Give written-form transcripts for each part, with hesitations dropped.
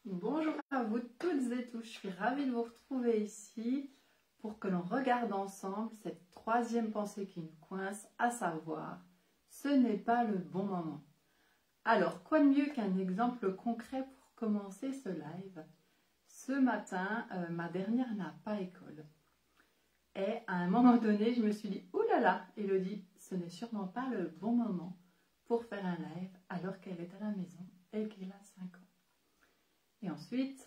Bonjour à vous toutes et tous, je suis ravie de vous retrouver ici pour que l'on regarde ensemble cette troisième pensée qui nous coince, à savoir, ce n'est pas le bon moment. Alors, quoi de mieux qu'un exemple concret pour commencer ce live? Ce matin, ma dernière n'a pas école. Et à un moment donné, je me suis dit, oulala, Elodie, ce n'est sûrement pas le bon moment pour faire un live alors qu'elle est à la maison et qu'elle a 5 ans. Et ensuite,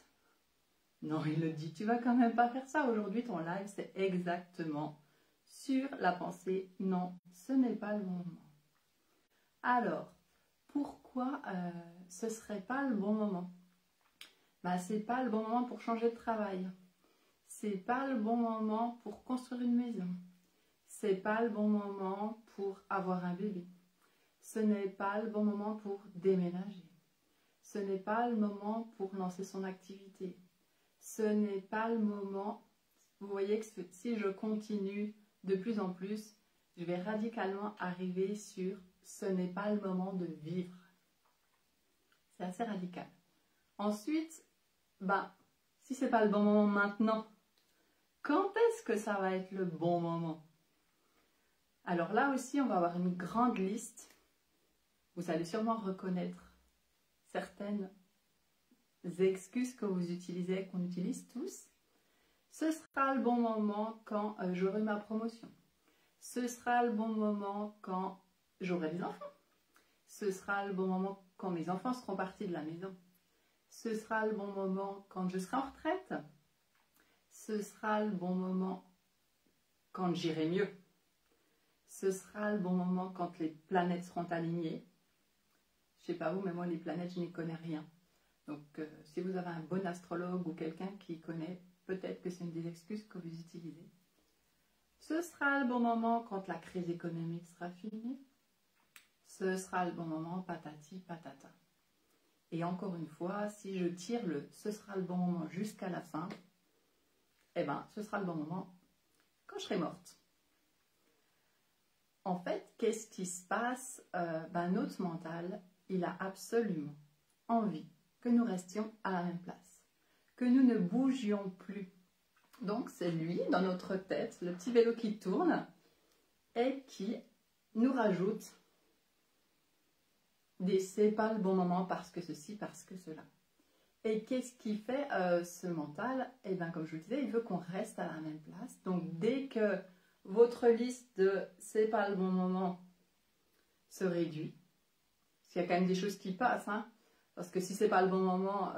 non, Elodie, tu vas quand même pas faire ça. Aujourd'hui, ton live, c'est exactement sur la pensée. Non, ce n'est pas le bon moment. Alors, pourquoi ce serait pas le bon moment? C'est pas le bon moment pour changer de travail. C'est pas le bon moment pour construire une maison. C'est pas le bon moment pour avoir un bébé. Ce n'est pas le bon moment pour déménager. Ce n'est pas le moment pour lancer son activité. Ce n'est pas le moment. Vous voyez que si je continue de plus en plus, je vais radicalement arriver sur ce n'est pas le moment de vivre. C'est assez radical. Ensuite, si ce n'est pas le bon moment maintenant, quand est-ce que ça va être le bon moment? Alors là aussi, on va avoir une grande liste. Vous allez sûrement reconnaître certaines excuses que vous utilisez, qu'on utilise tous. Ce sera le bon moment quand j'aurai ma promotion. Ce sera le bon moment quand j'aurai des enfants. Ce sera le bon moment quand mes enfants seront partis de la maison. Ce sera le bon moment quand je serai en retraite. Ce sera le bon moment quand j'irai mieux. Ce sera le bon moment quand les planètes seront alignées. Je ne sais pas vous, mais moi les planètes, je n'y connais rien. Donc si vous avez un bon astrologue ou quelqu'un qui connaît, peut-être que c'est une des excuses que vous utilisez. Ce sera le bon moment quand la crise économique sera finie. Ce sera le bon moment, patati patata. Et encore une fois, si je tire le ce sera le bon moment jusqu'à la fin, ce sera le bon moment quand je serai morte. En fait, qu'est-ce qui se passe? Notre mental, il a absolument envie que nous restions à la même place, que nous ne bougions plus. Donc c'est lui, dans notre tête, le petit vélo qui tourne et qui nous rajoute des c'est pas le bon moment parce que ceci, parce que cela. Et qu'est-ce qui fait ce mental? Comme je vous disais, il veut qu'on reste à la même place. Donc dès que votre liste de c'est pas le bon moment se réduit, parce qu'il y a quand même des choses qui passent, parce que si c'est pas le bon moment,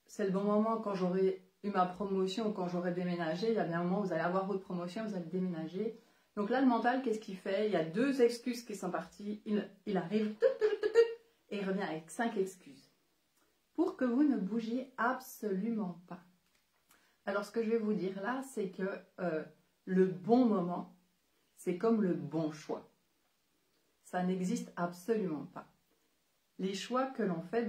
c'est le bon moment quand j'aurai eu ma promotion ou quand j'aurai déménagé. Il y a bien un moment où vous allez avoir votre promotion, vous allez déménager. Donc là, le mental, qu'est-ce qu'il fait? Il y a 2 excuses qui sont parties. Il arrive et il revient avec 5 excuses pour que vous ne bougiez absolument pas. Alors, ce que je vais vous dire là, c'est que le bon moment, c'est comme le bon choix. Ça n'existe absolument pas. Les choix que l'on fait,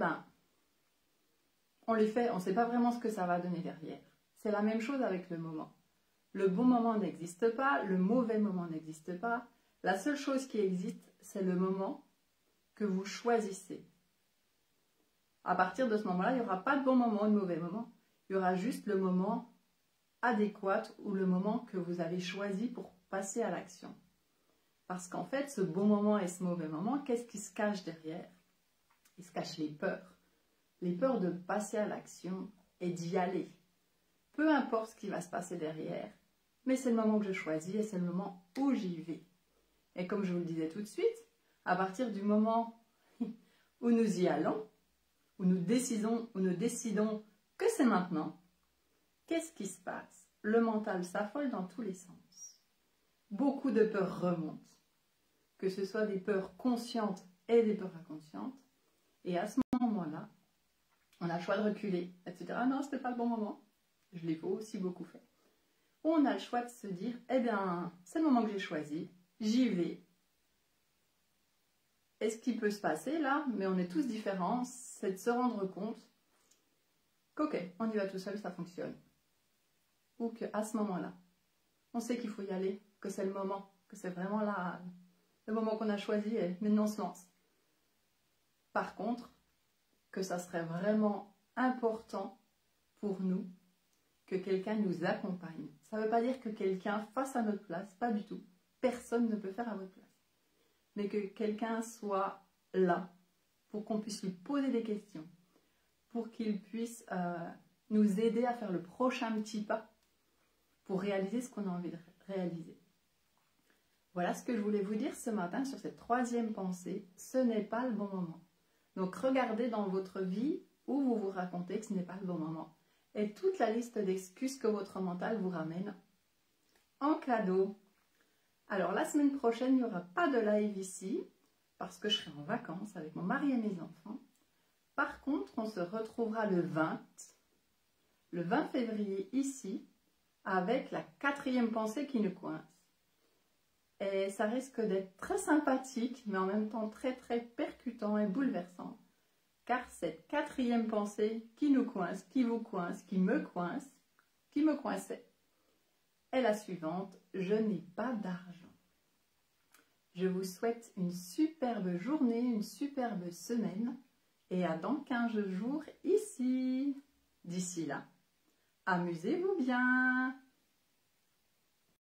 on les fait, on ne sait pas vraiment ce que ça va donner derrière. C'est la même chose avec le moment. Le bon moment n'existe pas, le mauvais moment n'existe pas. La seule chose qui existe, c'est le moment que vous choisissez. À partir de ce moment-là, il n'y aura pas de bon moment ou de mauvais moment. Il y aura juste le moment adéquat ou le moment que vous avez choisi pour passer à l'action. Parce qu'en fait, ce bon moment et ce mauvais moment, qu'est-ce qui se cache derrière? Il se cache les peurs. Les peurs de passer à l'action et d'y aller. Peu importe ce qui va se passer derrière, mais c'est le moment que je choisis et c'est le moment où j'y vais. Et comme je vous le disais tout de suite, à partir du moment où nous y allons, où nous décidons que c'est maintenant, qu'est-ce qui se passe? Le mental s'affole dans tous les sens. Beaucoup de peurs remontent, que ce soit des peurs conscientes et des peurs inconscientes. Et à ce moment-là, on a le choix de reculer et de se dire « Ah non, ce n'était pas le bon moment ». Je l'ai aussi beaucoup fait. Ou on a le choix de se dire « Eh bien, c'est le moment que j'ai choisi, j'y vais ». Et ce qui peut se passer là, mais on est tous différents, c'est de se rendre compte qu'ok, on y va tout seul, ça fonctionne. Ou qu'à ce moment-là, on sait qu'il faut y aller, que c'est le moment, que c'est vraiment là, le moment qu'on a choisi et maintenant on se lance. Par contre, que ça serait vraiment important pour nous que quelqu'un nous accompagne. Ça ne veut pas dire que quelqu'un fasse à notre place, pas du tout. Personne ne peut faire à votre place. Mais que quelqu'un soit là pour qu'on puisse lui poser des questions, pour qu'il puisse nous aider à faire le prochain petit pas pour réaliser ce qu'on a envie de réaliser. Voilà ce que je voulais vous dire ce matin sur cette troisième pensée. Ce n'est pas le bon moment. Donc regardez dans votre vie où vous vous racontez que ce n'est pas le bon moment. Et toute la liste d'excuses que votre mental vous ramène en cadeau. Alors la semaine prochaine, il n'y aura pas de live ici parce que je serai en vacances avec mon mari et mes enfants. Par contre, on se retrouvera le 20 février ici avec la quatrième pensée qui nous coince. Et ça risque d'être très sympathique, mais en même temps très percutant et bouleversant. Car cette quatrième pensée qui nous coince, qui vous coince, qui me coinçait, est la suivante: je n'ai pas d'argent. Je vous souhaite une superbe journée, une superbe semaine et à dans 15 jours ici. D'ici là, amusez-vous bien!